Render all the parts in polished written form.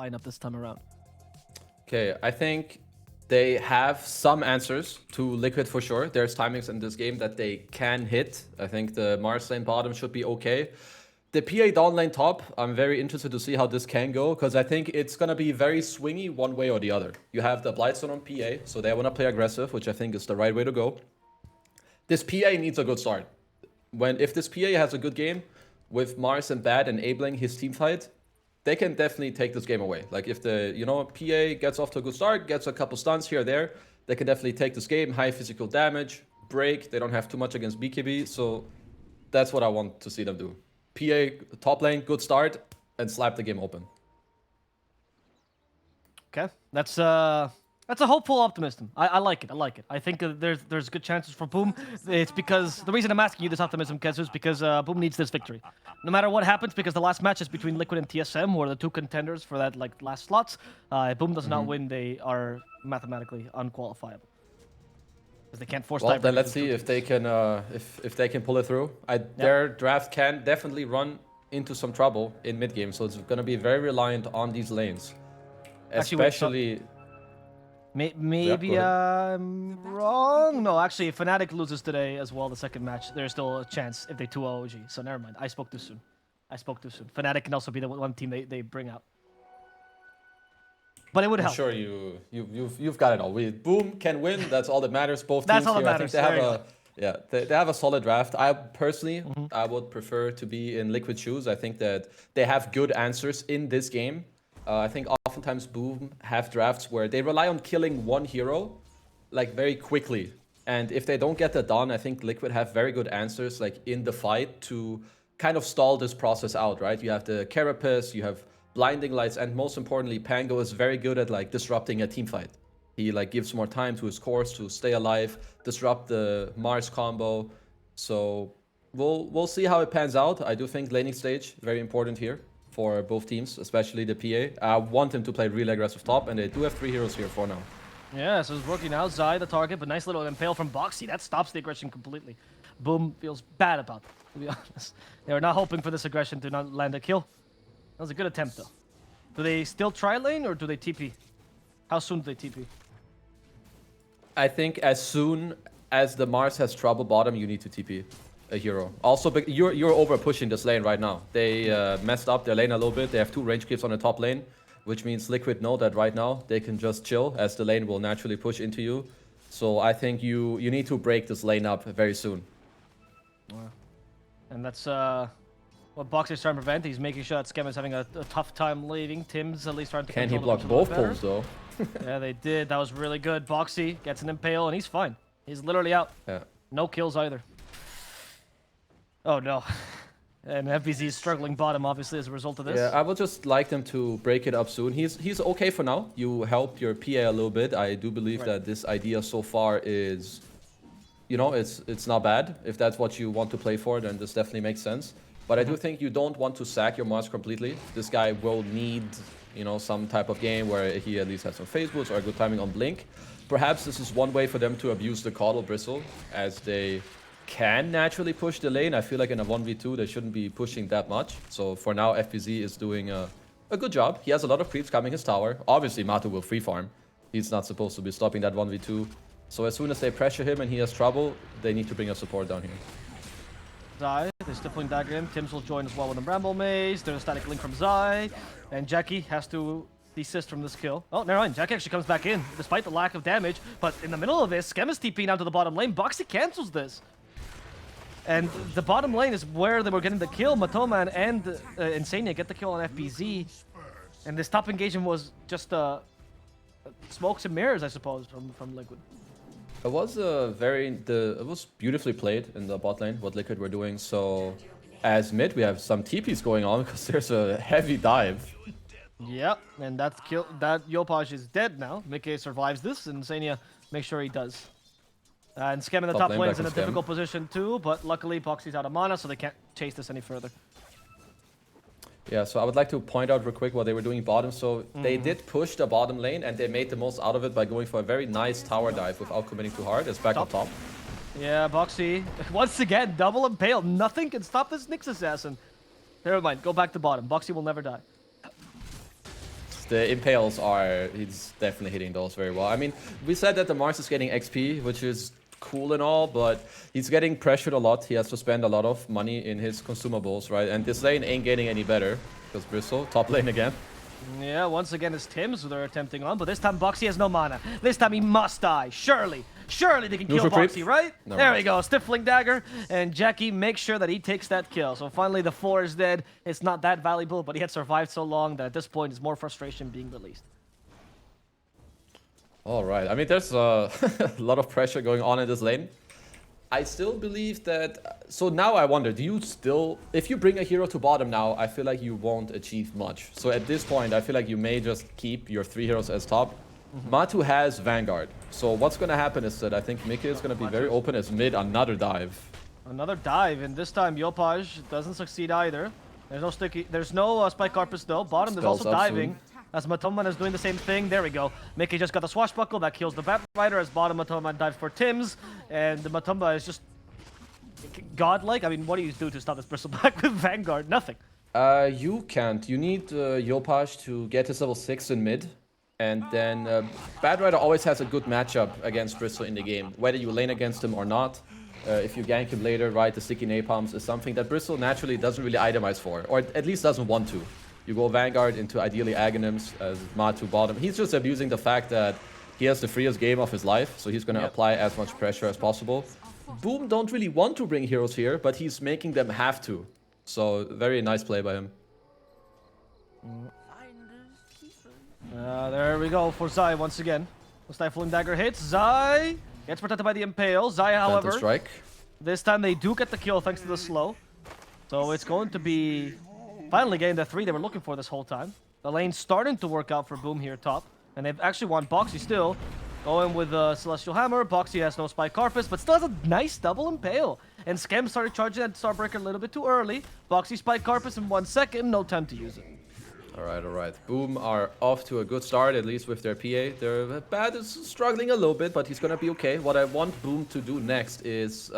lineup this time around? Okay, I think they have some answers to Liquid for sure. There's timings in this game that they can hit. I think the Mars lane bottom should be okay. The PA down lane top, I'm very interested to see how this can go, because I think it's going to be very swingy one way or the other. You have the Blightstone on PA, so they want to play aggressive, which I think is the right way to go. This PA needs a good start. If this PA has a good game, with Mars and Bad enabling his team fight, they can definitely take this game away. Like if the, PA gets off to a good start, gets a couple stuns here or there, they can definitely take this game, high physical damage, break, they don't have too much against BKB, so that's what I want to see them do. PA, top lane, good start, and slap the game open. Okay, that's a hopeful optimism. I like it. I like it. I think there's good chances for Boom. It's because the reason I'm asking you this optimism, Kezu, is because Boom needs this victory. No matter what happens, because the last match is between Liquid and TSM, who are the two contenders for that last slots. If Boom does not win, they are mathematically unqualifiable. Because they can't force. Well, then let's see if they can if they can pull it through. Their draft can definitely run into some trouble in mid game, so it's going to be very reliant on these lanes, especially. Maybe I'm wrong. No, actually, if Fnatic loses today as well, the second match, there's still a chance if they 2-0 OG. So never mind. I spoke too soon. Fnatic can also be the one team they bring out. But it would help. I'm sure you've got it all. Boom can win. That's all that matters. Both That's teams all here. that matters. I think they have a solid draft. I personally, I would prefer to be in Liquid shoes. I think that they have good answers in this game. I think oftentimes Boom have drafts where they rely on killing one hero, like very quickly. And if they don't get that done, I think Liquid have very good answers, like in the fight, to kind of stall this process out, right? You have the Carapace, you have Blinding Lights, and most importantly, Pango is very good at like disrupting a team fight. He like gives more time to his cores to stay alive, disrupt the Mars combo. So we'll see how it pans out. I do think laning stage very important here for both teams, especially the PA. I want him to play really aggressive top, and they do have 3 heroes here for now. Yeah, so it's working out. Zai the target, but nice little impale from Boxy. That stops the aggression completely. Boom feels bad about it, to be honest. They were not hoping for this aggression to not land a kill. That was a good attempt, though. Do they still try lane, or do they TP? How soon do they TP? I think as soon as the Mars has trouble bottom, you need to TP a hero. Also, but you're over pushing this lane right now. They messed up their lane a little bit. They have 2 range creeps on the top lane, which means Liquid know that right now they can just chill as the lane will naturally push into you. So I think you need to break this lane up very soon. And that's what Boxer's trying to prevent. He's making sure that Scam is having a tough time leaving. Tim's at least trying to. Can he block both pulls though? Yeah, they did. That was really good. Boxy gets an impale and he's fine. He's literally out. Yeah. No kills either. Oh no. And FBZ is struggling bottom, obviously, as a result of this. Yeah, I would just like them to break it up soon. He's okay for now. You help your PA a little bit. I do believe that this idea so far is, it's not bad. If that's what you want to play for, then this definitely makes sense. But I do think you don't want to sack your Mars completely. This guy will need, some type of game where he at least has some phase boots or a good timing on Blink. Perhaps this is one way for them to abuse the Caudal Bristle, as they can naturally push the lane. I feel like in a 1v2 they shouldn't be pushing that much. So for now, FPZ is doing a good job. He has a lot of creeps coming his tower. Obviously, Matu will free farm. He's not supposed to be stopping that 1v2. So as soon as they pressure him and he has trouble, they need to bring a support down here. Zai, they're stippling dagger him. Tims will join as well with a Bramble Maze. There's a static link from Zai. And Jackie has to desist from this kill. Oh, never mind. Jackie actually comes back in, despite the lack of damage. But in the middle of this, Skem is TPing down to the bottom lane. Boxy cancels this. And the bottom lane is where they were getting the kill. Matoman and Insania get the kill on FBZ. And this top engagement was just smokes and mirrors, I suppose, from Liquid. It was it was beautifully played in the bot lane, what Liquid were doing. So as mid, we have some TPs going on because there's a heavy dive. Yep, and that Yopaj is dead now. Mickey survives this, and Insania makes sure he does. And Scam in the top lane is in a difficult position too, but luckily Boxy's out of mana, so they can't chase this any further. Yeah, so I would like to point out real quick what they were doing bottom. So they did push the bottom lane, and they made the most out of it by going for a very nice tower dive without committing too hard. It's back on top. Yeah, Boxy, once again, double impale. Nothing can stop this Nyx assassin. Never mind, go back to bottom. Boxy will never die. The impales are, he's definitely hitting those very well. I mean, we said that the Mars is getting XP, which is cool and all, but he's getting pressured a lot. He has to spend a lot of money in his consumables, right? And this lane ain't getting any better because Bristle, top lane again. Yeah, once again it's Tims who they're attempting on, but this time Boxy has no mana. This time he must die. Surely they can kill Neutral creep. Boxy, right? No, there right. we go, Stifling Dagger, and Jackie makes sure that he takes that kill. So finally the 4 is dead. It's not that valuable, but he had survived so long that at this point it's more frustration being released. All right, I mean, there's a lot of pressure going on in this lane. I still believe that, so now I wonder, do you still, if you bring a hero to bottom now, I feel like you won't achieve much. So at this point, I feel like you may just keep your 3 heroes as top. Matu has Vanguard. So what's going to happen is that I think Mickey is going to be very open as mid, another dive. Another dive, and this time Yopaj doesn't succeed either. There's no Spike Carpus though. Bottom there's Spells also up diving. As Matomban is doing the same thing. There we go. Mickey just got the swashbuckle that kills the Bat Rider as bottom Matomban dives for Tims. And the Matumba is just godlike. I mean, what do you do to stop this Bristleback with Vanguard? Nothing. You can't. You need Yopaj to get his level 6 in mid. And then Bad Rider always has a good matchup against Bristle in the game, whether you lane against him or not. If you gank him later, right, the sticky napalms is something that Bristle naturally doesn't really itemize for, or at least doesn't want to. You go Vanguard into ideally Aghanims as Matu bottom. He's just abusing the fact that he has the freest game of his life, so he's going to apply as much pressure as possible. Boom don't really want to bring heroes here, but he's making them have to. So very nice play by him. There we go for Zai once again. The Stifling Dagger hits. Zai gets protected by the Impale. Zai, however, Strike. this time they do get the kill thanks to the slow. So it's going to be finally getting the 3 they were looking for this whole time. The lane's starting to work out for Boom here top. And they've actually won Boxy still. Going with Celestial Hammer. Boxy has no Spike Carpus, but still has a nice double Impale. And Scam started charging that Starbreaker a little bit too early. Boxy Spike Carpus in 1 second, no time to use it. All right. Boom are off to a good start, at least with their PA. Their Bad is struggling a little bit, but he's going to be okay. What I want Boom to do next is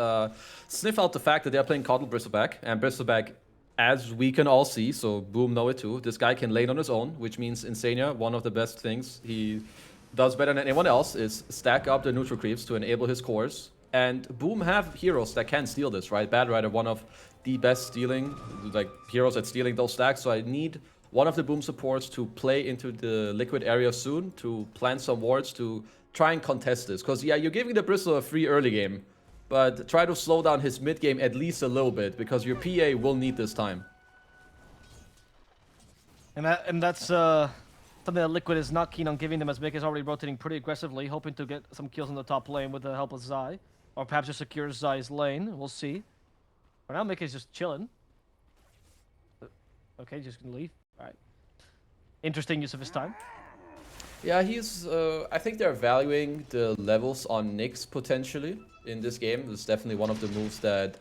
sniff out the fact that they're playing Coddle Bristleback. And Bristleback, as we can all see, so Boom know it too, this guy can lane on his own, which means Insania, one of the best things he does better than anyone else is stack up the neutral creeps to enable his cores. And Boom have heroes that can steal this, right? Bad Rider, one of the best stealing, like heroes at stealing those stacks. So I need one of the Boom supports to play into the liquid area soon, to plant some wards, to try and contest this. Because, yeah, you're giving the Bristle a free early game, but try to slow down his mid game at least a little bit, because your PA will need this time. And that's something that Liquid is not keen on giving them, as Mick is already rotating pretty aggressively, hoping to get some kills in the top lane with the help of Zai. Or perhaps just secure Zai's lane. We'll see. For now, Mick is just chilling. Okay, just gonna leave. Alright. Interesting use of his time. Yeah, he's... I think they're valuing the levels on Nyx potentially in this game. This is definitely one of the moves that...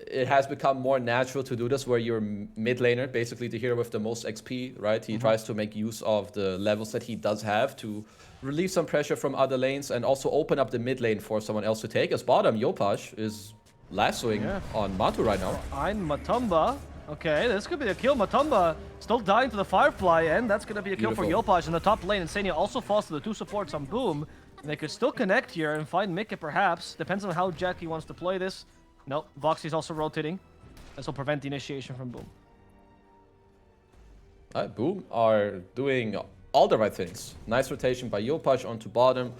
It has become more natural to do this, where you're mid laner, basically the hero with the most XP, right? He tries to make use of the levels that he does have to relieve some pressure from other lanes and also open up the mid lane for someone else to take. As bottom, Yopaj is lassoing on Matu right now. I'm Matumba. Okay, this could be a kill. Matumba still dying to the Firefly, and that's going to be a kill for Yopaj in the top lane. Insania also falls to the 2 supports on Boom. They could still connect here and find Mickey perhaps. Depends on how Jackie wants to play this. Nope, Voxy's also rotating. This will prevent the initiation from Boom. Boom are doing all the right things. Nice rotation by Yopaj onto bottom.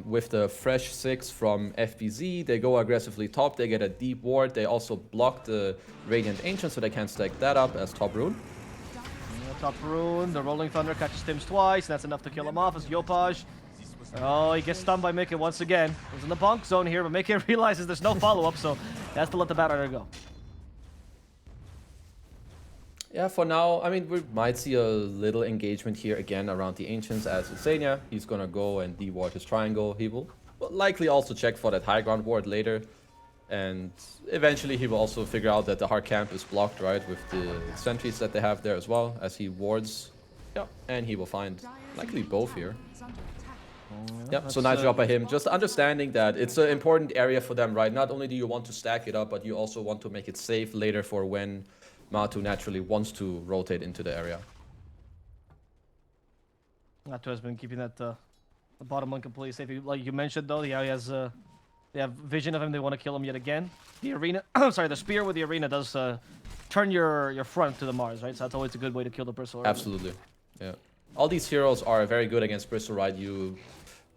With the fresh 6 from FBZ, they go aggressively top. They get a deep ward. They also block the Radiant Ancient, so they can stack that up as top rune. Top rune, the Rolling Thunder catches Tims twice. That's enough to kill him off as Yopaj. Oh, he gets stunned by Mickey once again. He's in the bonk zone here, but Mickey realizes there's no follow-up, so he has to let the Bat Rider go. Yeah, for now, I mean, we might see a little engagement here again around the Ancients as Insania. He's gonna go and de-ward his triangle. He will likely also check for that high ground ward later. And eventually he will also figure out that the hard camp is blocked, right, with the sentries that they have there as well, as he wards. Yeah, and he will find likely both here. Yeah, so nice job by him. Just understanding that it's an important area for them, right? Not only do you want to stack it up, but you also want to make it safe later for when Matu naturally wants to rotate into the area. Dota2 has been keeping that the bottom lane completely safe. Like you mentioned though, yeah, he has they have vision of him. They want to kill him yet again. The arena, sorry, the spear with the arena does turn your front to the Mars, right? So that's always a good way to kill the Bristle. Absolutely, yeah. All these heroes are very good against Bristle, right? You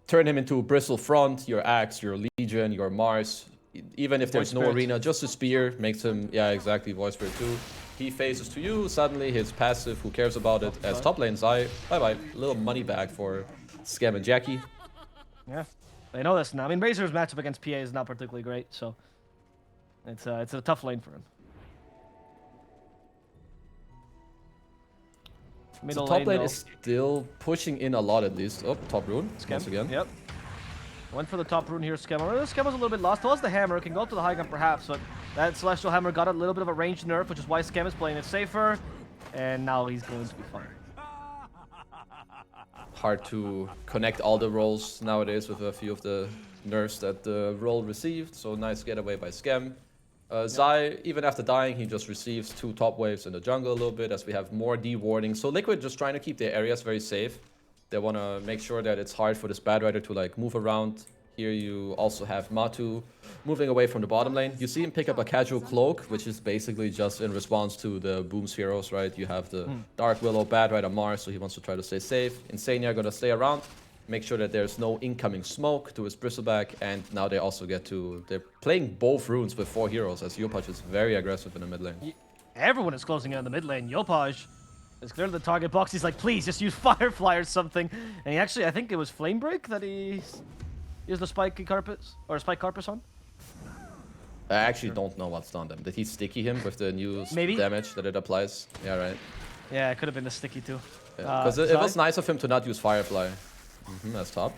turn him into Bristle front, your Axe, your Legion, your Mars. Even if there's no arena, just a spear makes him, yeah, exactly, Voice Spirit too. He faces to you, suddenly his passive, who cares about it? As top lane Zai, bye-bye. A little money back for Scam and Jackie. Yeah, they know this now. I mean, Razor's matchup against PA is not particularly great, so it's a tough lane for him. So top lane is still pushing in a lot at least. Oh, top rune, once again. Yep. Went for the top rune here, Scam. Scam was a little bit lost. Towards the hammer, can go up to the high ground perhaps, but that Celestial Hammer got a little bit of a range nerf, which is why Scam is playing it safer. And now he's going to be fine. Hard to connect all the rolls nowadays with a few of the nerfs that the roll received. So nice getaway by Scam. Zai, even after dying, he just receives 2 top waves in the jungle a little bit as we have more D-warding. So Liquid just trying to keep their areas very safe. They want to make sure that it's hard for this bad rider to like move around. Here you also have Matu moving away from the bottom lane. You see him pick up a casual cloak, which is basically just in response to the Boom's heroes, right? You have the Dark Willow, bad rider Mars, so he wants to try to stay safe. Insania gonna stay around, make sure that there's no incoming smoke to his Bristleback, and now they also get to... They're playing both runes with 4 heroes, as Yopaj is very aggressive in the mid lane. Everyone is closing in on the mid lane. Yopaj is clearly the target box. He's like, please, just use Firefly or something. And he actually, I think it was Flame Break that he used the Spike Carpets, or Spike Carpus on. I actually don't know what's on them. Did he sticky him with the new damage that it applies? Yeah, right. Yeah, it could have been the sticky too. Because it was nice of him to not use Firefly. That's top.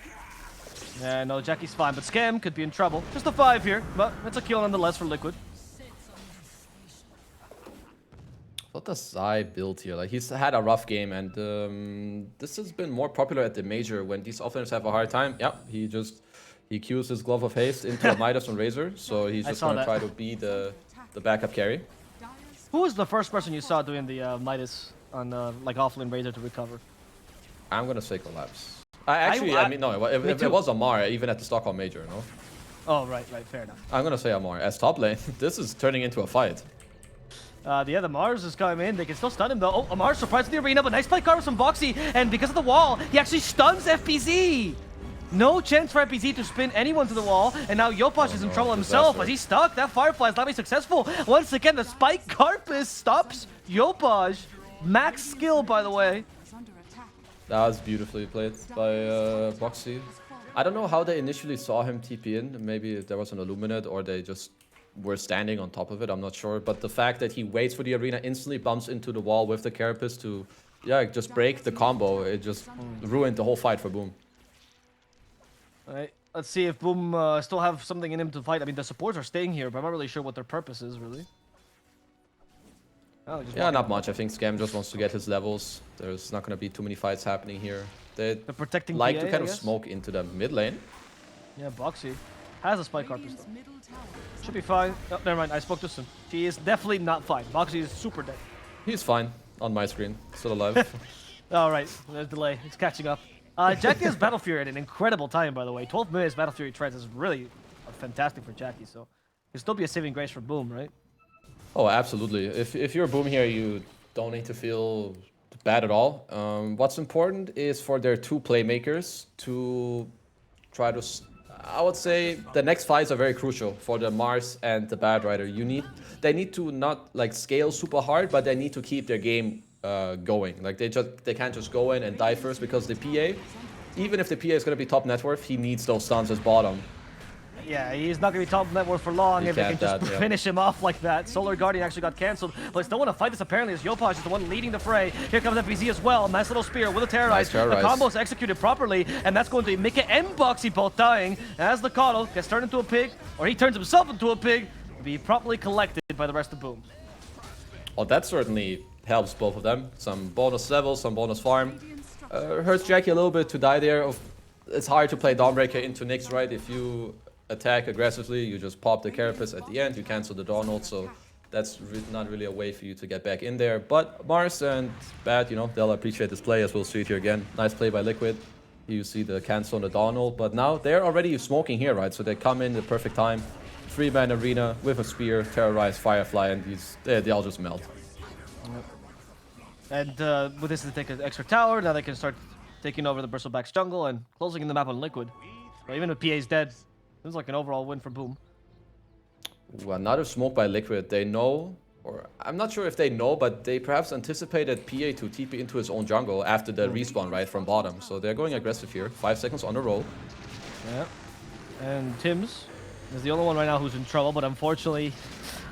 Yeah, no, Jackie's fine, but Scam could be in trouble. Just a 5 here, but it's a kill nonetheless for Liquid. What does Zai build here? Like, he's had a rough game, and this has been more popular at the major when these offeners have a hard time. Yeah, he queues his Glove of Haste into a Midas on Razor, so he's just gonna try to be the backup carry. Who was the first person you saw doing the Midas on like offlane Razor to recover? I'm gonna say Collapse. I mean, no, it was Amar, even at the Stockholm Major, no? Oh, right, fair enough. I'm gonna say Amar. As top lane, this is turning into a fight. The Mars is coming in. They can still stun him though. Oh, Amar's surprised in the arena, but nice play carves from Boxy. And because of the wall, he actually stuns FPZ. No chance for FPZ to spin anyone to the wall. And now Yopaj is in trouble himself as he's stuck. That Firefly is not being successful. Once again, the Spike Carpus stops Yopaj. Max skill, by the way. That was beautifully played by Boxy. I don't know how they initially saw him TP in. Maybe there was an Illuminate or they just were standing on top of it, I'm not sure. But the fact that he waits for the arena, instantly bumps into the wall with the Carapace to, yeah, just break the combo. It just ruined the whole fight for Boom. Alright, let's see if Boom still have something in him to fight. I mean, the supports are staying here, but I'm not really sure what their purpose is, really. Oh, yeah, not much. I think Scam just wants to get his levels. There's not going to be too many fights happening here. They're protecting like PA, to kind of smoke into the mid lane. Yeah, Boxy has a Spike Carpus though. Should be fine. Oh, never mind, I spoke too soon. She is definitely not fine. Boxy is super dead. He's fine on my screen. Still alive. Alright, there's delay. It's catching up. Jackie has Battle Fury at an incredible time, by the way. 12 minutes Battle Fury treads is really fantastic for Jackie, so it'll still be a saving grace for Boom, right? Oh, absolutely. If you're Boom here, you don't need to feel bad at all. What's important is for their 2 playmakers to try to... I would say the next fights are very crucial for the Mars and the Bad Rider. They need to not like scale super hard, but they need to keep their game going. Like they can't just go in and die first, because the PA, even if the PA is going to be top net worth, he needs those stuns as bottom. Yeah, he's not going to be top net worth for long if they can just finish him off like that. Solar Guardian actually got cancelled, but still want to fight this apparently as Yopaj is the one leading the fray. Here comes FBZ as well. Nice little spear with a Terrorize. The combo is executed properly, and that's going to be Mika and Boxy both dying. As the Coddle gets turned into a pig, or he turns himself into a pig, to be properly collected by the rest of Boom. Well, that certainly helps both of them. Some bonus levels, some bonus farm. Hurts Jackie a little bit to die there. It's hard to play Dawnbreaker into Nyx, right? If you attack aggressively, you just pop the Carapace at the end, you cancel the Dawn ult, so that's not really a way for you to get back in there. But Mars and Bad, you know, they'll appreciate this play, as we'll see it here again. Nice play by Liquid. You see the cancel on the Donald, but now they're already smoking here, right? So they come in the perfect time. 3-man arena with a spear, terrorize Firefly, and they all just melt. And with this, they take an extra tower. Now they can start taking over the Bristleback's jungle and closing in the map on Liquid. So even if PA's dead, this is like an overall win for Boom. Ooh, another smoke by Liquid. They know, or I'm not sure if they know, but they perhaps anticipated PA to TP into his own jungle after the respawn, right, from bottom. So they're going aggressive here. 5 seconds on the roll. Yeah. And Tims is the only one right now who's in trouble, but unfortunately,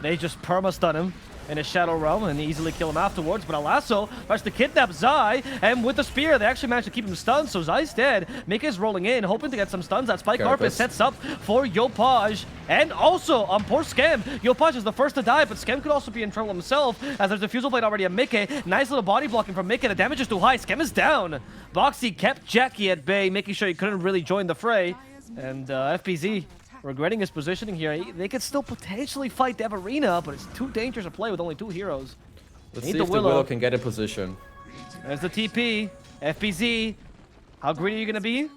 they just perma-stun him in his Shadow Realm and easily kill him afterwards. But Alasso tries to kidnap Zai, and with the spear, they actually managed to keep him stunned, so Zai's dead. Mika is rolling in, hoping to get some stuns. That Spike Carpet sets up for Yopaj, and also on poor Scam. Yopaj is the first to die, but Scam could also be in trouble himself, as there's a Fusel Blade already on Mika. Nice little body blocking from Mika. The damage is too high. Scam is down. Boxy kept Jackie at bay, making sure he couldn't really join the fray. And FPZ, regretting his positioning here, they could still potentially fight Dev Arena, but it's too dangerous to play with only 2 heroes. Let's see if the Willow can get a position. There's the TP. FPZ, how greedy are you going to be?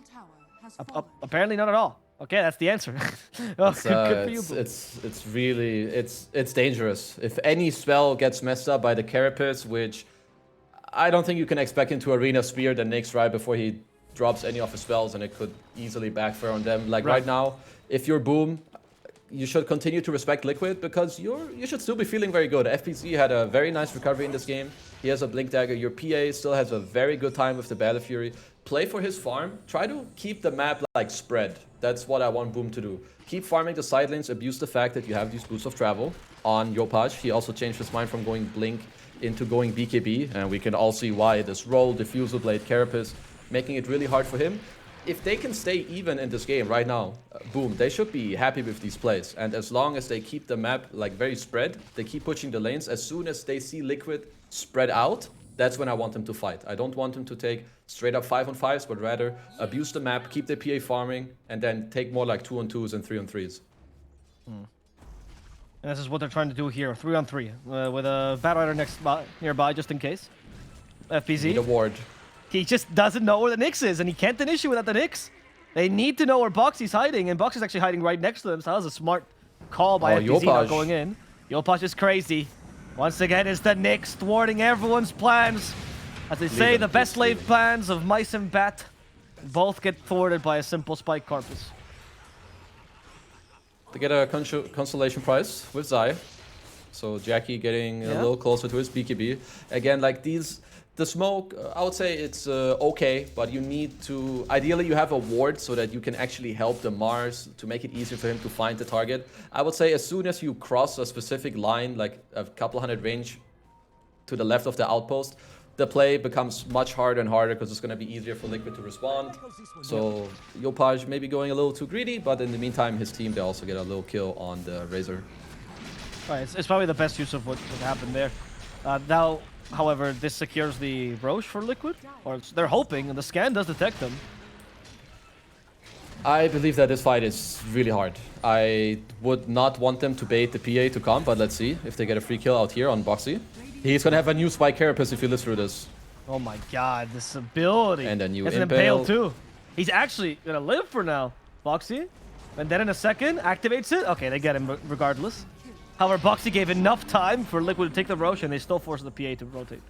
Apparently not at all. Okay, that's the answer. Oh, good for you. It's dangerous. If any spell gets messed up by the Carapace, which I don't think you can expect into Arena Spear the Nyx right before he drops any of his spells, and it could easily backfire on them. Like right now, if you're Boom, you should continue to respect Liquid, because you should still be feeling very good. FPC had a very nice recovery in this game. He has a Blink Dagger. Your PA still has a very good time with the Battle Fury. Play for his farm. Try to keep the map like spread. That's what I want Boom to do. Keep farming the side lanes. Abuse the fact that you have these boosts of travel on Yopaj. He also changed his mind from going Blink into going BKB, and we can all see why. This roll, Diffusal Blade, Carapace, making it really hard for him. If they can stay even in this game right now, Boom, they should be happy with these plays. And as long as they keep the map like very spread, they keep pushing the lanes. As soon as they see Liquid spread out, that's when I want them to fight. I don't want them to take straight up 5-on-5s, but rather abuse the map, keep the PA farming, and then take more like 2-on-2s and 3-on-3s. And this is what they're trying to do here, 3-on-3, with a Bat Rider nearby, just in case. FPZ. Need a ward. He just doesn't know where the Nyx is, and he can't initiate without the Nyx. They need to know where Boxy's hiding, and Boxy's actually hiding right next to them, so that was a smart call by FPZ not going in. Yopaj is crazy. Once again, it's the Nyx thwarting everyone's plans. As they say, the best laid plans of Mice and Bat both get thwarted by a simple Spike Carpus. They get a consolation prize with Zai. So Jackie getting a little closer to his BKB. Again, like the smoke, I would say it's okay, but you need to... Ideally, you have a ward so that you can actually help the Mars to make it easier for him to find the target. I would say as soon as you cross a specific line, like a couple hundred range to the left of the outpost, the play becomes much harder and harder because it's going to be easier for Liquid to respond. So Yopaj maybe going a little too greedy, but in the meantime, his team, they also get a little kill on the Razor. Right, it's probably the best use of what happened there. Now, however, this secures the Roche for Liquid, or they're hoping, and the scan does detect them. I believe that this fight is really hard. I would not want them to bait the PA to come, but let's see if they get a free kill out here on Boxy. He's gonna have a new Spike Carapace if he lives through this. Oh my god, this ability. And a new Impale. Impale too. He's actually gonna live for now, Boxy. And then in a second, activates it. Okay, they get him regardless. However, Boxy gave enough time for Liquid to take the Roche, and they still force the PA to rotate.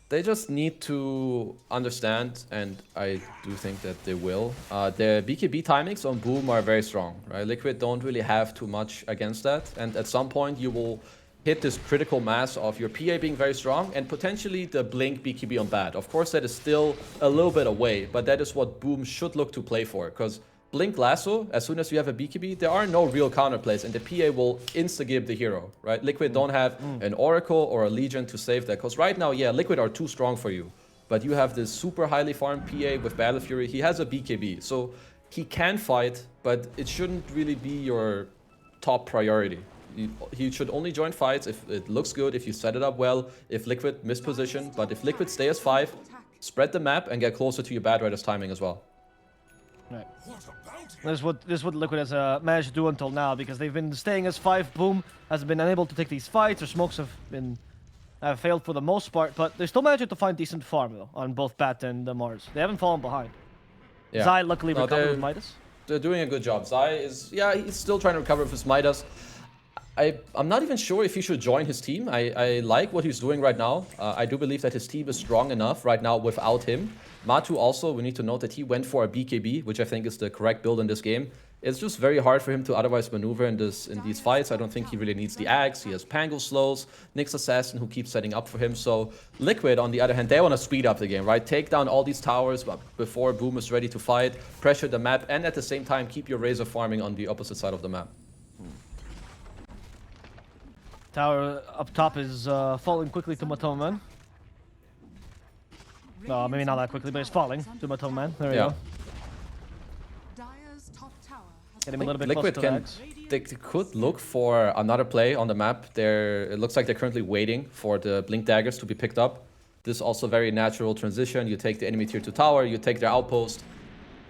They just need to understand, and I do think that they will. The BKB timings on Boom are very strong, right? Liquid don't really have too much against that, and at some point you will hit this critical mass of your PA being very strong and potentially the Blink BKB on Bad. Of course, that is still a little bit away, but that is what Boom should look to play for, because Blink Lasso, as soon as you have a BKB, there are no real counterplays, and the PA will insta-give the hero, right? Liquid don't have an Oracle or a Legion to save that, because right now, yeah, Liquid are too strong for you. But you have this super highly farmed PA with Battle Fury. He has a BKB, so he can fight, but it shouldn't really be your top priority. He should only join fights if it looks good, if you set it up well, if Liquid misposition. But if Liquid stay as 5, spread the map and get closer to your Bad Rider's timing as well. Right. This is what Liquid has managed to do until now, because they've been staying as 5. Boom has been unable to take these fights. Their smokes have failed for the most part, but they're still managing to find decent farm though on both Bat and Mars. They haven't fallen behind. Yeah. Zai luckily recovered with Midas. They're doing a good job. Zai is, yeah, he's still trying to recover with his Midas. I'm not even sure if he should join his team. I like what he's doing right now. I do believe that his team is strong enough right now without him. Matu also, we need to note that he went for a BKB, which I think is the correct build in this game. It's just very hard for him to otherwise maneuver in these fights. I don't think he really needs the Axe. He has Pango slows, Nyx Assassin who keeps setting up for him. So Liquid, on the other hand, they want to speed up the game, right? Take down all these towers before Boom is ready to fight, pressure the map, and at the same time keep your Razor farming on the opposite side of the map. Tower up top is falling quickly to Matoman. No, maybe not that quickly, but it's falling to Matoman. There we go. Getting a little bit Liquid closer to they could look for another play on the map. It looks like they're currently waiting for the Blink Daggers to be picked up. This is also very natural transition. You take the enemy tier 2 tower, you take their outpost.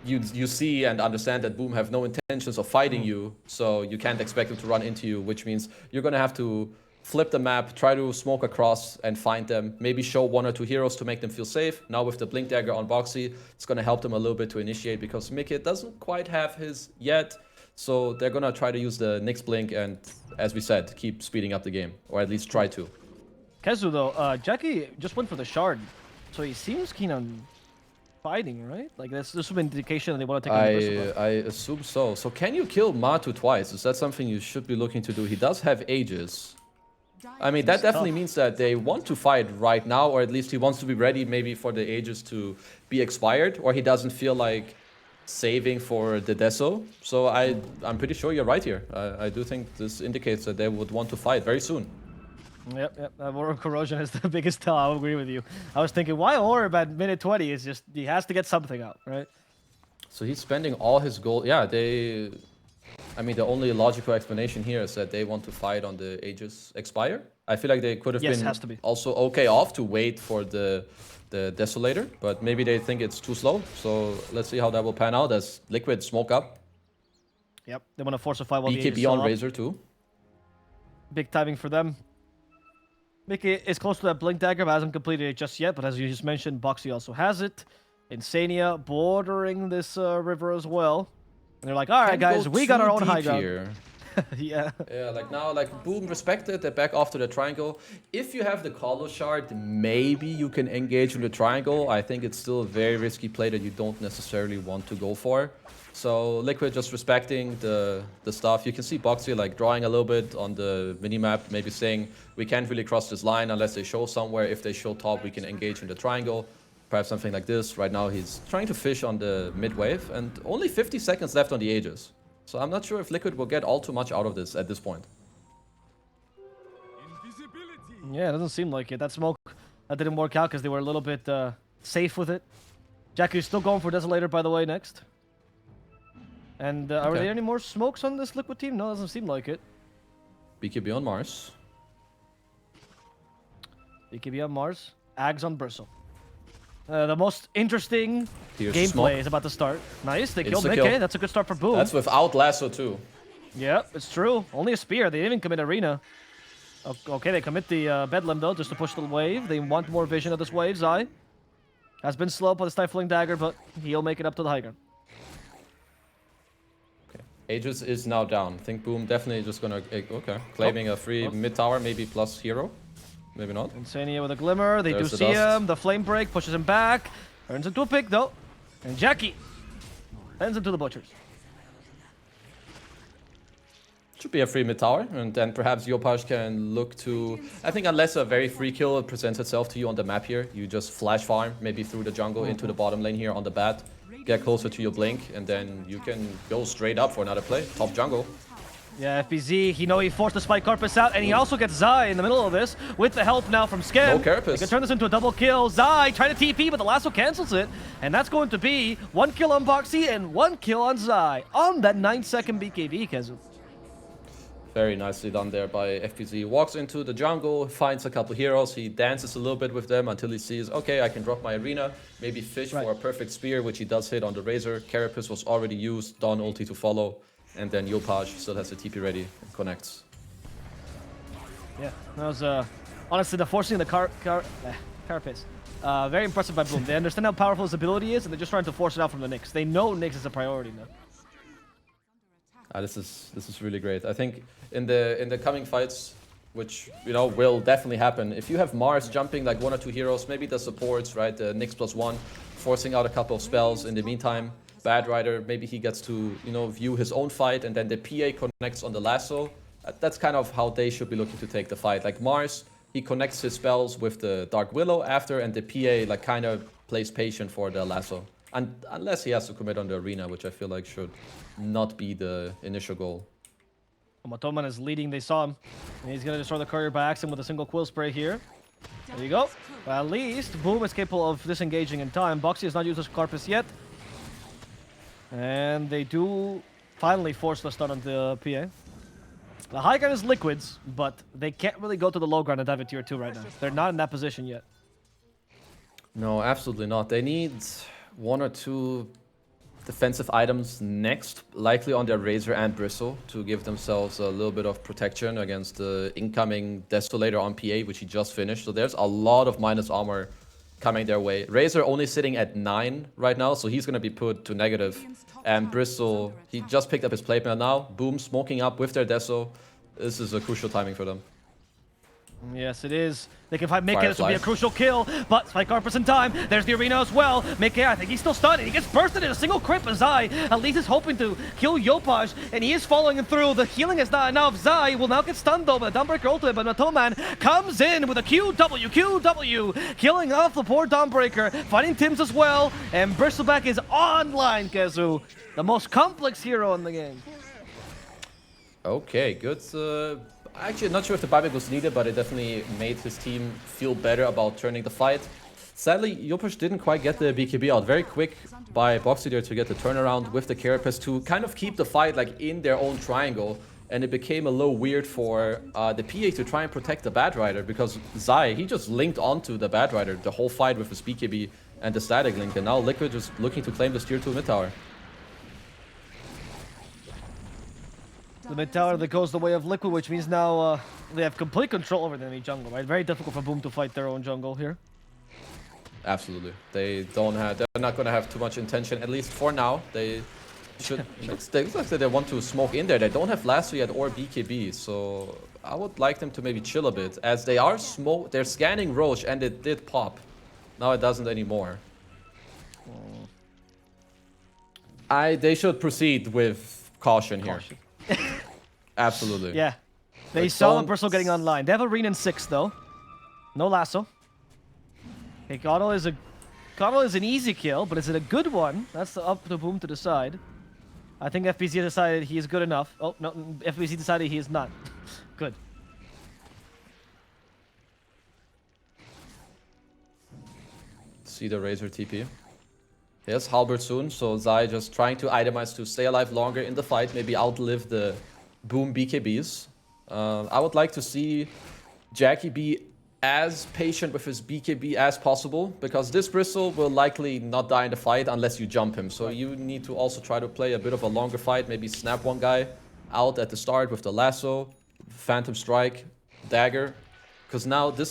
You see and understand that Boom have no intentions of fighting you, so you can't expect them to run into you, which means you're gonna have to flip the map, try to smoke across and find them, maybe show 1 or 2 heroes to make them feel safe. Now with the Blink Dagger on Boxy, it's gonna help them a little bit to initiate, because Mikit doesn't quite have his yet, so they're gonna try to use the Nyx Blink and, as we said, keep speeding up the game, or at least try to. Kezu though, Jackie just went for the shard, so he seems keen on fighting, right? Like this would be an indication that they want to take an Invisible. I assume so. So can you kill Matu twice? Is that something you should be looking to do? He does have Aegis. I mean, that definitely means that they want to fight right now, or at least he wants to be ready maybe for the Aegis to be expired, or he doesn't feel like saving for the Deso. So I'm pretty sure you're right here. I do think this indicates that they would want to fight very soon. Yep. Orb Corrosion is the biggest tell. I'll agree with you. I was thinking, why Orb at minute 20? Is just, he has to get something out, right? So he's spending all his gold. Yeah, I mean, the only logical explanation here is that they want to fight on the Aegis expire. I feel like they could have been also okay off to wait for the Desolator, but maybe they think it's too slow. So let's see how that will pan out as Liquid smoke up. Yep, they want to force a fight while BKB on Razor too. Big timing for them. Mickey is close to that Blink Dagger, but hasn't completed it just yet. But as you just mentioned, Boxy also has it. Insania bordering this river as well. And they're like, all right, guys, we got our own high ground. Yeah. Yeah, like now, like Boom respected. They back off to the triangle. If you have the Colo Shard, maybe you can engage in the triangle. I think it's still a very risky play that you don't necessarily want to go for. So Liquid just respecting the stuff. You can see Boxy like drawing a little bit on the minimap, maybe saying we can't really cross this line unless they show somewhere. If they show top, we can engage in the triangle. Perhaps something like this. Right now he's trying to fish on the mid wave and only 50 seconds left on the Aegis. So I'm not sure if Liquid will get all too much out of this at this point. Yeah, it doesn't seem like it. That smoke that didn't work out because they were a little bit safe with it. Jackie's still going for Desolator, by the way, next. And are there any more smokes on this Liquid team? No, it doesn't seem like it. BKB on Mars. BKB on Mars. Ags on Bristle. The most interesting gameplay is about to start. Nice, they killed Mickey. That's a good start for Boom. That's without Lasso too. Yeah, it's true. Only a spear. They didn't even commit Arena. Okay, they commit the Bedlam though, just to push the wave. They want more vision of this wave. Zai has been slow by the Stifling Dagger, but he'll make it up to the high ground. Aegis is now down. I think Boom definitely just gonna claiming a free mid tower, maybe plus hero. Maybe not. Insania with a glimmer. They do see him. The flame break pushes him back. Turns into a pick though. And Jackie sends him to the butchers. Should be a free mid tower, and then perhaps Yopaj can look to. I think unless a very free kill presents itself to you on the map here, you just flash farm maybe through the jungle into the bottom lane here on the bat. Get closer to your blink, and then you can go straight up for another play. Top jungle. Yeah, FBZ, he forced the Spike Carapace out, and he also gets Zai in the middle of this with the help now from Skem. No Carapace. He can turn this into a double kill. Zai trying to TP, but the lasso cancels it. And that's going to be 1 kill on Boxy and 1 kill on Zai on that 9-second BKB, Kezu. Very nicely done there by FPZ. Walks into the jungle, finds a couple heroes, he dances a little bit with them until he sees, okay, I can drop my arena, maybe fish for a perfect spear, which he does hit on the Razor. Carapace was already used, Dawn ulti to follow, and then Yopaj still has the TP ready and connects. Yeah, that was honestly the forcing the Carapace. Very impressive by Boom. They understand how powerful his ability is, and they're just trying to force it out from the Nyx. They know Nyx is a priority now. This is really great. I think in the coming fights, which will definitely happen, if you have Mars jumping like 1 or 2 heroes, maybe the supports, right, the Nyx +1, forcing out a couple of spells. In the meantime, Bad Rider, maybe he gets to view his own fight, and then the PA connects on the lasso. That's kind of how they should be looking to take the fight. Like Mars, he connects his spells with the Dark Willow after, and the PA like kind of plays patient for the lasso. And unless he has to commit on the arena, which I feel like should not be the initial goal. Matoman is leading, they saw him. And he's going to destroy the courier by accident with a single quill spray here. There you go. But at least Boom is capable of disengaging in time. Boxy has not used his Carpus yet. And they do finally force the stun on the PA. The high ground is Liquids, but they can't really go to the low ground and dive at tier 2 right now. They're not in that position yet. No, absolutely not. They need 1 or 2 defensive items next, likely on their Razor and Bristle, to give themselves a little bit of protection against the incoming Desolator on PA, which he just finished. So there's a lot of minus armor coming their way. Razor only sitting at 9 right now, so he's going to be put to negative. And Bristle, he just picked up his plate mail now. Boom, smoking up with their Deso. This is a crucial timing for them. Yes, it is. They can find Mickey. This will be a crucial kill, but Spike Carpus in time. There's the arena as well. Mickey, I think he's still stunned. He gets bursted in a single crit, but Zai at least is hoping to kill Yopaj, and he is following him through. The healing is not enough. Zai will now get stunned though by the Dawnbreaker ultimate, but Matoman comes in with a QW, killing off the poor Dawnbreaker, fighting Tims as well, and Bristleback is online, Kezu. The most complex hero in the game. Okay, good. Actually, not sure if the buyback was needed, but it definitely made his team feel better about turning the fight. Sadly, Yopaj didn't quite get the BKB out. Very quick by Boxy there to get the turnaround with the Carapace to kind of keep the fight like in their own triangle. And it became a little weird for the PA to try and protect the Bad Rider, because Zai, he just linked onto the Bad Rider the whole fight with his BKB and the static link. And now Liquid just looking to claim this tier 2 mid tower. The mid tower that goes the way of Liquid, which means now they have complete control over the enemy jungle, right? Very difficult for Boom to fight their own jungle here. Absolutely. They're not going to have too much intention, at least for now. They should, they want to smoke in there. They don't have lasso yet or BKB, so I would like them to maybe chill a bit, as they are they're scanning Roche, and it did pop. Now it doesn't anymore. They should proceed with caution here. Absolutely. Yeah. They saw the Bristle getting online. They have Arena in 6 though. No lasso. Okay, Coddle is an easy kill, but is it a good one? That's up to Boom to decide. I think FBZ decided he is good enough. Oh, no, FBZ decided he is not. Good. See the Razor TP. Yes, Halberd soon, so Zai just trying to itemize to stay alive longer in the fight, maybe outlive the Boom BKBs. I would like to see Jackie be as patient with his BKB as possible, because this Bristle will likely not die in the fight unless you jump him. So you need to also try to play a bit of a longer fight, maybe snap one guy out at the start with the lasso, Phantom Strike, Dagger, because now the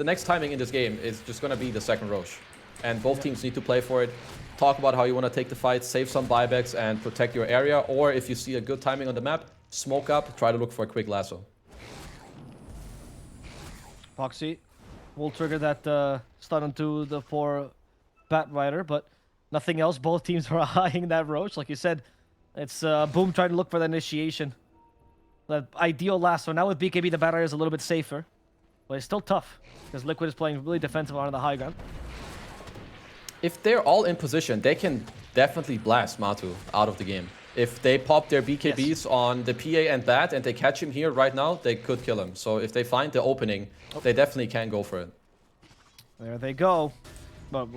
next timing in this game is just going to be the second Roche. And both teams need to play for it. Talk about how you want to take the fight, save some buybacks, and protect your area. Or if you see a good timing on the map, smoke up, try to look for a quick lasso. Foxy will trigger that stun onto the poor Bat Rider, but nothing else. Both teams are eyeing that Roach. Like you said, it's Boom trying to look for the initiation. The ideal lasso. Now with BKB, the Bat Rider is a little bit safer. But it's still tough, because Liquid is playing really defensive on the high ground. If they're all in position, they can definitely blast Matu out of the game. If they pop their BKBs on the PA and Bat and they catch him here right now, they could kill him. So if they find the opening, they definitely can go for it. There they go. Well,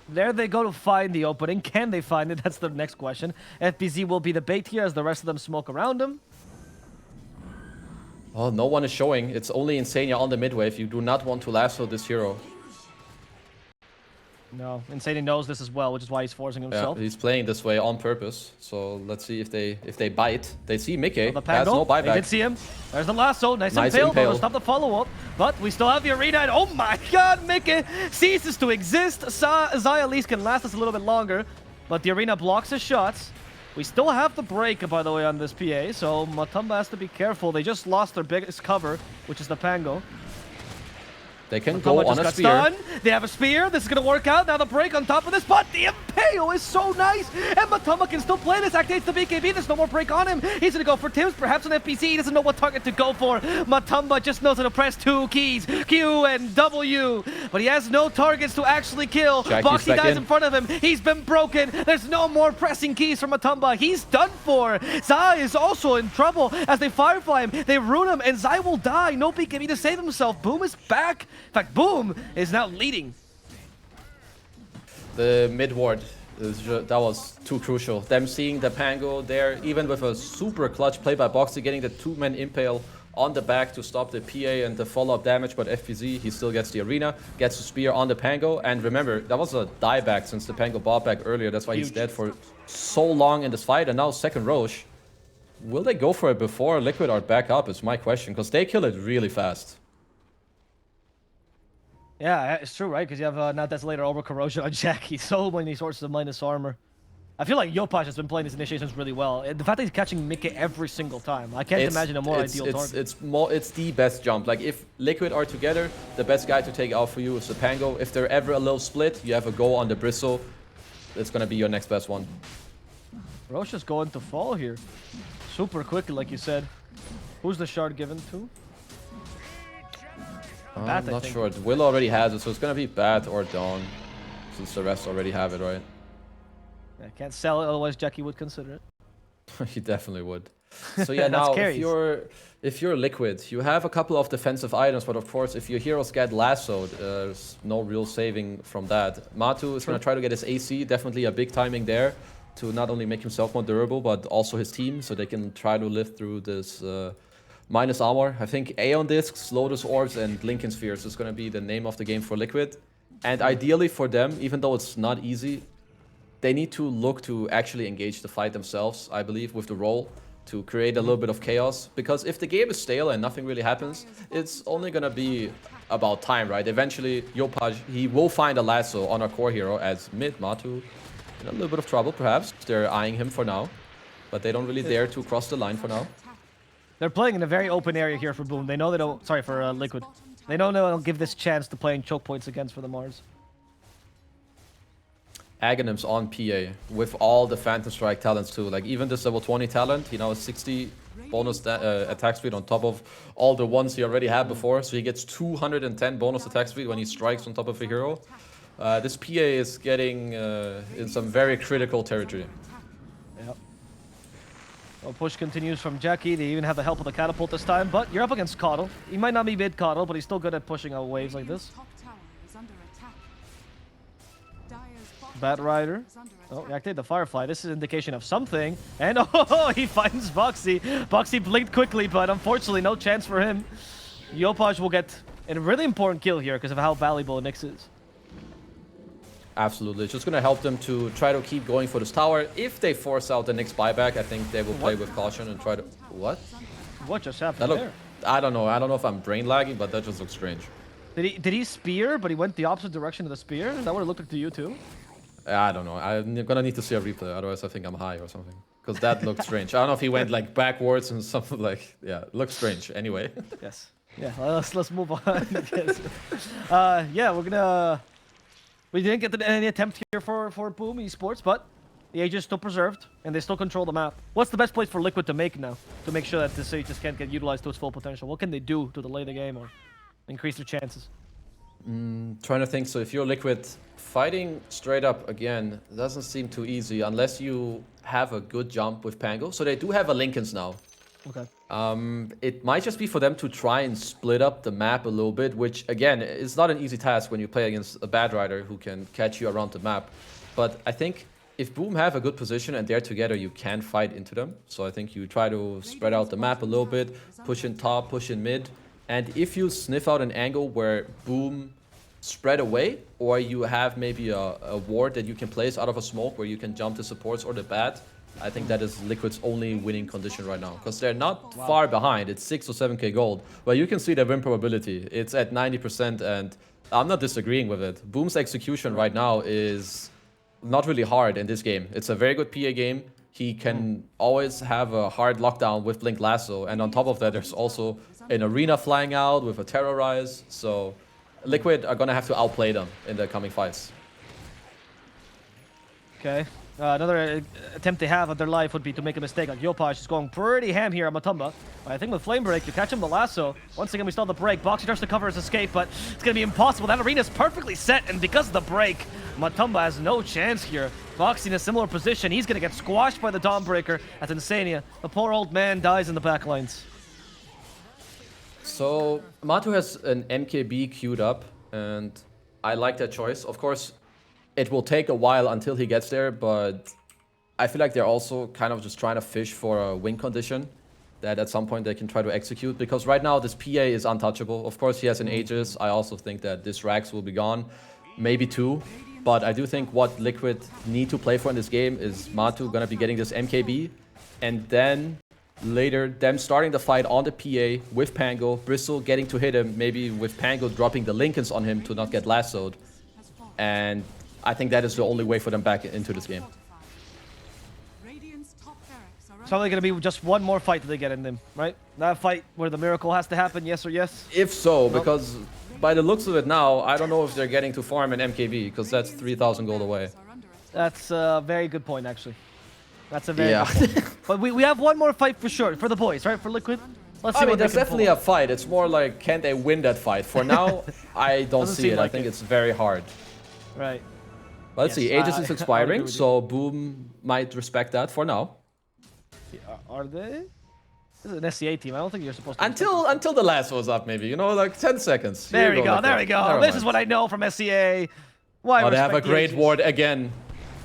there they go to find the opening. Can they find it? That's the next question. FBZ will be the bait here as the rest of them smoke around him. Oh, no one is showing. It's only Insania on the mid wave. You do not want to lasso this hero. No, Insane knows this as well, which is why he's forcing himself. Yeah, he's playing this way on purpose. So let's see if they bite. They see Mickey. The Has no Pango, they buyback. did see him. There's the lasso. Nice Impale. impale. Stop the follow-up. But we still have the arena. And oh my god, Mickey ceases to exist. Zai at least can last us a little bit longer. But the arena blocks his shots. We still have the break, by the way, on this PA. So Matumba has to be careful. They just lost their biggest cover, which is the Pango. They can Matumba go on just a got spear. stunned. They have a spear. This is going to work out. Now the break on top of this. But the Impale is so nice. And Matumba can still play this. Activates the BKB. There's no more break on him. He's going to go for Tim's. Perhaps an FPC. He doesn't know what target to go for. Matumba just knows how to press two keys. Q and W. But he has no targets to actually kill. Boxy dies in front of him. He's been broken. There's no more pressing keys for Matumba. He's done for. Zai is also in trouble as they Firefly him. They ruin him. And Zai will die. No BKB to save himself. Boom is back. In fact, Boom is now leading. The mid ward, that was too crucial. Them seeing the Pango there, even with a super clutch play by Boxy, getting the two-man impale on the back to stop the PA and the follow-up damage, but FPZ, he still gets the arena, gets the spear on the Pango, and remember, that was a dieback since the Pango bought back earlier. That's why he's dead for so long in this fight, and now second Roche. Will they go for it before Liquid are back up is my question, because they kill it really fast. Yeah, it's true, right? Because you have now Desolator over Corrosion on Jackie. So many sources of minus armor. I feel like Yopaj has been playing these initiations really well. The fact that he's catching Mickey every single time, I can't imagine a more ideal target. It's the best jump. Like if Liquid are together, the best guy to take out for you is the Pango. If they're ever a little split, you have a go on the Bristle. It's gonna be your next best one. Roche is going to fall here. Super quickly, like you said. Who's the shard given to? I'm not sure. Will already has it, so it's gonna be Bat or Dawn, since the rest already have it, right? Yeah, can't sell it, otherwise Jackie would consider it. He definitely would. So yeah, now if you're Liquid, you have a couple of defensive items, but of course, if your heroes get lassoed, there's no real saving from that. Matu is gonna try to get his AC, definitely a big timing there, to not only make himself more durable, but also his team, so they can try to live through this minus armor. I think Aeon Discs, Lotus Orbs, and Lincoln Spheres is going to be the name of the game for Liquid. And ideally for them, even though it's not easy, they need to look to actually engage the fight themselves, I believe, with the role to create a little bit of chaos. Because if the game is stale and nothing really happens, it's only going to be about time, right? Eventually, Yopaj, he will find a lasso on our core hero as mid Matu in a little bit of trouble, perhaps. They're eyeing him for now, but they don't really dare to cross the line for now. They're playing in a very open area here for Boom. They know they don't... Sorry, for Liquid. They know they don't give this chance to playing choke points against for the Mars. Aghanim's on PA with all the Phantom Strike talents too. Like even this level 20 talent, he now has 60 bonus attack speed on top of all the ones he already had before. So he gets 210 bonus attack speed when he strikes on top of a hero. This PA is getting in some very critical territory. Yep. Well, push continues from Jackie. They even have the help of the catapult this time, but you're up against Coddle. He might not be mid Coddle, but he's still good at pushing out waves like this. Bat Rider. Oh, he activated the Firefly. This is an indication of something. And oh, he finds Boxy. Boxy blinked quickly, but unfortunately no chance for him. Yopaj will get a really important kill here because of how valuable Nyx is. Absolutely. It's just going to help them to try to keep going for this tower. If they force out the Nyx buyback, I think they will play with caution and try to... What? What just happened there? I don't know. I don't know if I'm brain lagging, but that just looks strange. Did he spear, but he went the opposite direction of the spear? Is that what it looked like to you too? I don't know. I'm going to need to see a replay. Otherwise, I think I'm high or something. Because that looked strange. I don't know if he went like backwards and something like... Yeah, it looks strange. Anyway. Yes. Yeah, let's move on. Yes. Yeah, we're gonna... We didn't get any attempt here for Boom Esports, but the age is still preserved, and they still control the map. What's the best place for Liquid to make now? To make sure that this age just can't get utilized to its full potential? What can they do to delay the game or increase their chances? Trying to think. So if you're Liquid, fighting straight up again doesn't seem too easy unless you have a good jump with Pango. So they do have a Lincolns now. Okay. It might just be for them to try and split up the map a little bit, which again is not an easy task when you play against a bad rider who can catch you around the map. But I think if Boom have a good position and they're together, you can fight into them. So I think you try to spread out the map a little bit, push in top, push in mid. And if you sniff out an angle where Boom spread away, or you have maybe a ward that you can place out of a smoke where you can jump the supports or the bat, I think that is Liquid's only winning condition right now. Because they're not far behind. It's 6 or 7k gold. But you can see their win probability. It's at 90%, and I'm not disagreeing with it. Boom's execution right now is not really hard in this game. It's a very good PA game. He can always have a hard lockdown with Blink Lasso. And on top of that, there's also an arena flying out with a Terrorize. So Liquid are going to have to outplay them in the coming fights. Okay. Another attempt they have at their life would be to make a mistake. Like Yopaj is going pretty ham here on Matumba. I think with Flame Break, you catch him the lasso. Once again, we stall the break. Boxy tries to cover his escape, but it's going to be impossible. That arena is perfectly set, and because of the break, Matumba has no chance here. Boxy in a similar position. He's going to get squashed by the Dawnbreaker at Insania. The poor old man dies in the backlines. So Matu has an MKB queued up, and I like that choice. Of course, it will take a while until he gets there, but I feel like they're also kind of just trying to fish for a win condition that at some point they can try to execute, because right now this PA is untouchable. Of course, he has an Aegis. I also think that this Rax will be gone, maybe 2. But I do think what Liquid need to play for in this game is Matu gonna be getting this MKB, and then later them starting the fight on the PA with Pango, Bristle getting to hit him, maybe with Pango dropping the Lincolns on him to not get lassoed. And I think that is the only way for them back into this game. It's only going to be just one more fight that they get in them, right? That fight where the miracle has to happen, yes or yes? If so, because by the looks of it now, I don't know if they're getting to farm an MKB, because that's 3,000 gold away. That's a very good point, actually. That's a very good point. But we have one more fight for sure, for the boys, right? For Liquid. Let's see. I mean, there's definitely a fight. It's more like, can they win that fight? For now, I don't see it. I think it's very hard. Right. But let's see. Aegis is expiring, so Boom might respect that for now. Are they? This is an SCA team. I don't think you're supposed to. Until the last was up, maybe. You know, like 10 seconds. There we go. There we go. This is what I know from SCA. Why? Oh, they have a great ward again.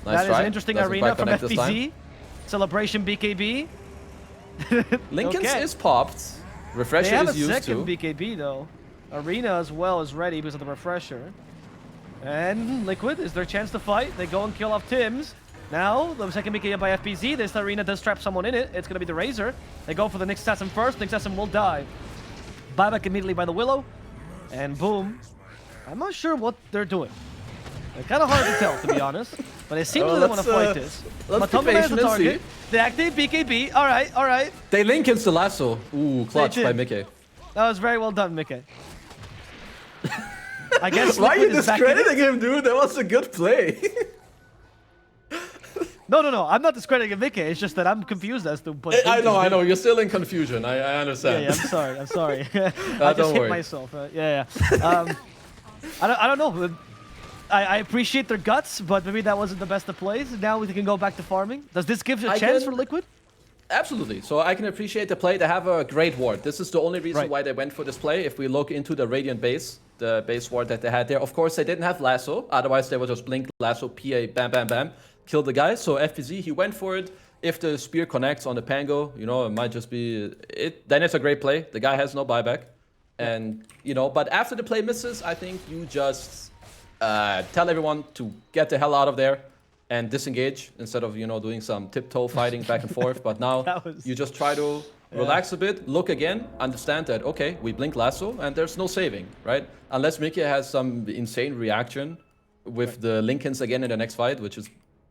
Nice that try. is an interesting arena from FPZ. Celebration BKB. Lincoln's is popped. Refresher is used too. They have a second BKB though. Arena as well is ready because of the refresher. And Liquid is their chance to fight. They go and kill off Tims. Now, the second BKB by FPZ. This arena does trap someone in it. It's going to be the Razor. They go for the Nyx Assassin first. Nyx Assassin will die. Buyback immediately by the Willow. And boom. I'm not sure what they're doing. It's kind of hard to tell, to be honest. But it seems they want to fight this. Matumba has the target. They activate BKB. All right, all right. They link into the lasso. Ooh, clutch by Mickey. That was very well done, Mickey. I guess. Why are you discrediting him, dude? That was a good play. No. I'm not discrediting Mickey. It's just that I'm confused as to. I know. You're still in confusion. I understand. Yeah, I'm sorry. I just hit myself. Yeah. I don't know. I appreciate their guts, but maybe that wasn't the best of plays. Now we can go back to farming. Does this give a chance for Liquid? Absolutely. So I can appreciate the play. They have a great ward. This is the only reason why they went for this play. If we look into the Radiant base, the base ward that they had there, of course they didn't have lasso. Otherwise they would just blink, lasso, PA, bam, bam, bam, kill the guy. So FPZ, he went for it. If the spear connects on the Pango, you know, it might just be it. Then it's a great play. The guy has no buyback. And, you know, but after the play misses, I think you just tell everyone to get the hell out of there and disengage instead of, you know, doing some tiptoe fighting back and forth. But now you just try to relax a bit, look again, understand that, okay, we blink lasso and there's no saving, right? Unless Mickey has some insane reaction with the Lincolns again in the next fight, which is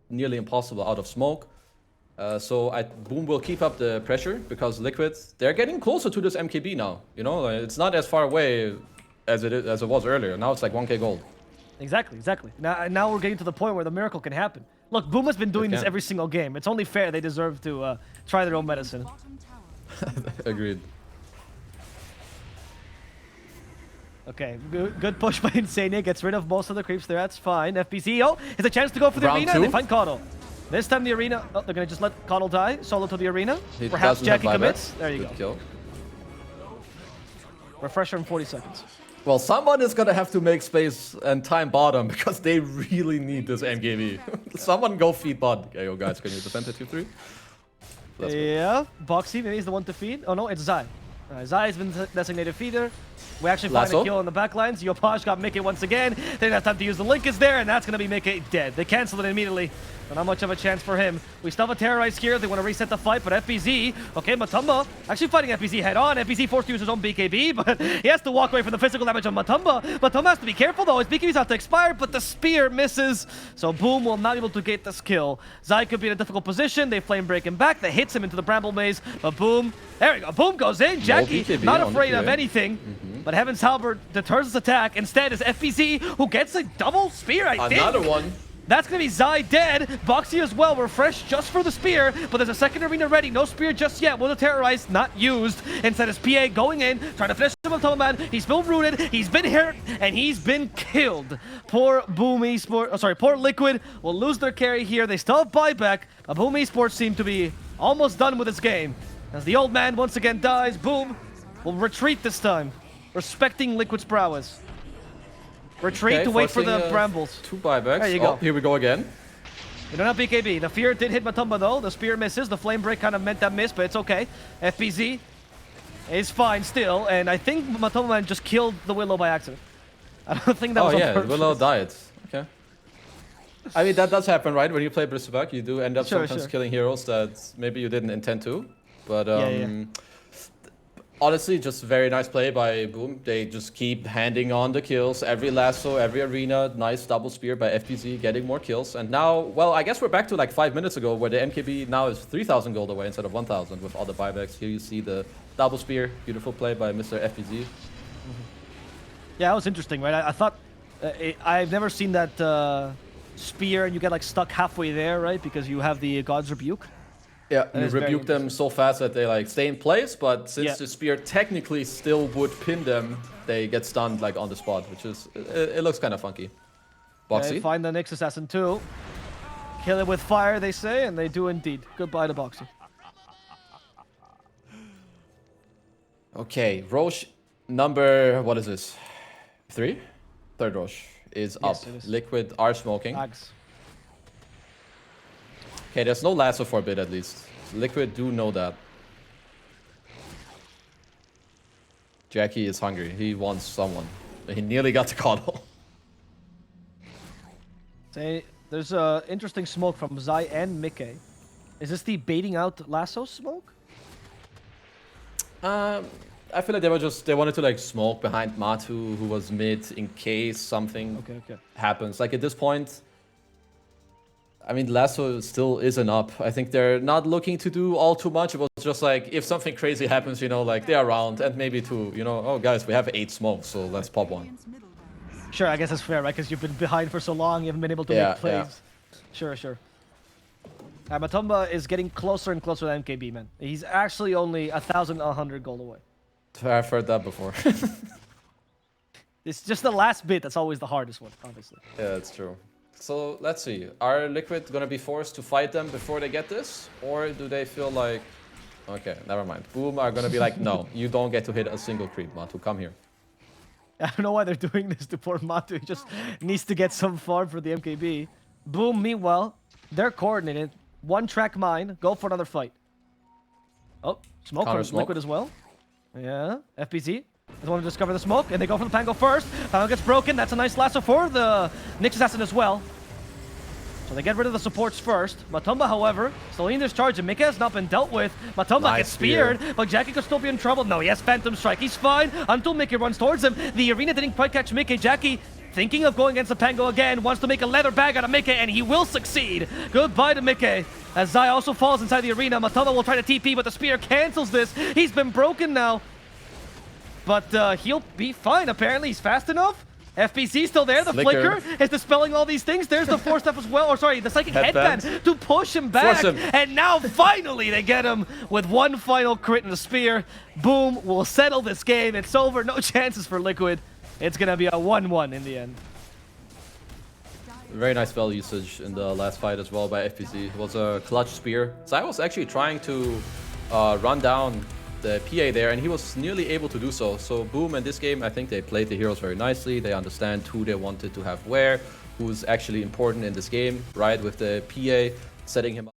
nearly impossible out of smoke. So Boom will keep up the pressure because Liquid, they're getting closer to this MKB now. You know, it's not as far away as it was earlier. Now it's like 1k gold. Exactly. Now we're getting to the point where the miracle can happen. Look, Boom has been doing this every single game. It's only fair they deserve to try their own medicine. Agreed. Okay, good push by Insania. Gets rid of most of the creeps there. That's fine. FPZ, it's a chance to go for the arena. And they find Coddle. This time the arena, they're going to just let Coddle die. Solo to the arena. Perhaps Jackie commits. There you go. Kill. Refresher in 40 seconds. Well, someone is gonna have to make space and time bottom because they really need this MKB. Someone go feed bot. Okay, yo guys, can you defend the 2-3? Yeah, Boxy maybe is the one to feed. Oh no, it's Zai. Zai's been designated feeder. We actually find a kill on the backlines. Yopaj got Mickey once again. They didn't have time to use the link is there, and that's going to be Mickey dead. They canceled it immediately. But not much of a chance for him. We still have a Terrorize here. They want to reset the fight, but FBZ, okay, Matumba actually fighting FBZ head on. FBZ forced to use his own BKB, but he has to walk away from the physical damage on Matumba. Matumba has to be careful though. His BKB's about to expire, but the spear misses. So Boom will not be able to get this kill. Zai could be in a difficult position. They flame break him back. That hits him into the Bramble Maze, but Boom, there we go. Boom goes in. Jackie, not afraid of anything. But Heaven's Halberd deters his attack. Instead, is FBZ, who gets a double spear, I think. Another one. That's going to be Zai dead. Boxy as well, refreshed just for the spear. But there's a second arena ready. No spear just yet. Will the Terrorize not used. Instead, is PA going in, trying to finish him with Man. He's been rooted. He's been hurt. And he's been killed. Poor Boom Esports. Oh, sorry, poor Liquid will lose their carry here. They still have buyback. But Boom Esports seem to be almost done with this game. As the old man once again dies, Boom will retreat this time. Respecting Liquid's prowess. Retreat to wait for the brambles. 2 buybacks. There you go. Here we go again. We don't have BKB. The fear did hit Matumba though. The spear misses. The flame break kind of meant that miss, but it's okay. FBZ is fine still, and I think Matumba just killed the Willow by accident. I don't think that was on purpose. Willow died. Okay. I mean, that does happen, right? When you play Bristleback, you do end up sometimes killing heroes that maybe you didn't intend to. But honestly, just very nice play by Boom. They just keep handing on the kills. Every lasso, every arena, nice double spear by FPZ, getting more kills. And now, well, I guess we're back to like 5 minutes ago where the MKB now is 3,000 gold away instead of 1,000 with all the buybacks. Here you see the double spear. Beautiful play by Mr. FPZ. Yeah, that was interesting, right? I thought, I've never seen that spear and you get like stuck halfway there, right? Because you have the God's Rebuke. Yeah, you rebuke them so fast that they like stay in place, but since the spear technically still would pin them, they get stunned like on the spot, which is, it looks kind of funky. Boxy. They find the Nyx Assassin too. Kill it with fire, they say, and they do indeed. Goodbye to Boxy. Okay, Roche number, what is this? 3? Third Roche is up. Liquid are smoking. Bags. Okay, there's no lasso for a bit at least. Liquid do know that. Jackie is hungry. He wants someone. He nearly got the cuddle. There's a interesting smoke from Zai and Mickey. Is this the baiting out lasso smoke? I feel like they wanted to like smoke behind Matu, who was mid, in case something happens. Like at this point, I mean, lasso still isn't up. I think they're not looking to do all too much. It was just like, if something crazy happens, you know, like they're around, and maybe to, you know, oh guys, we have 8 smokes, so let's pop one. Sure, I guess that's fair, right? Because you've been behind for so long, you haven't been able to make plays. Sure. Matumba is getting closer and closer to MKB, man. He's actually only 1,100 gold away. I've heard that before. It's just the last bit that's always the hardest one, obviously. Yeah, that's true. So let's see. Are Liquid gonna be forced to fight them before they get this? Or do they feel like... Okay, never mind. Boom are gonna be like, no, you don't get to hit a single creep, Matu. Come here. I don't know why they're doing this to poor Matu. He just needs to get some farm for the MKB. Boom, meanwhile, they're coordinated. One track mine. Go for another fight. Oh, smoke from Liquid as well. Yeah, FBZ. They want to discover the smoke, and they go for the Pango first. Pango gets broken. That's a nice lasso for the Nyx Assassin as well. So they get rid of the supports first. Matumba, however, still in this charge, and Mika has not been dealt with. Matumba gets speared, but Jackie could still be in trouble. No, he has Phantom Strike. He's fine until Mickey runs towards him. The arena didn't quite catch Mickey. Jackie, thinking of going against the Pango again, wants to make a leather bag out of Mickey, and he will succeed. Goodbye to Mickey. As Zai also falls inside the arena, Matumba will try to TP, but the spear cancels this. He's been broken now. But he'll be fine, apparently. He's fast enough. FPC still there. The flicker is dispelling all these things. There's the force stuff as well. Or sorry, the psychic headband to push him back. And now finally they get him with one final crit in the spear. Boom will settle this game. It's over. No chances for Liquid. It's going to be a 1-1 in the end. Very nice spell usage in the last fight as well by FPC. It was a clutch spear. So I was actually trying to run down the PA there, and he was nearly able to do so. So Boom in this game, I think they played the heroes very nicely. They understand who they wanted to have where, who's actually important in this game, right? With the PA setting him up.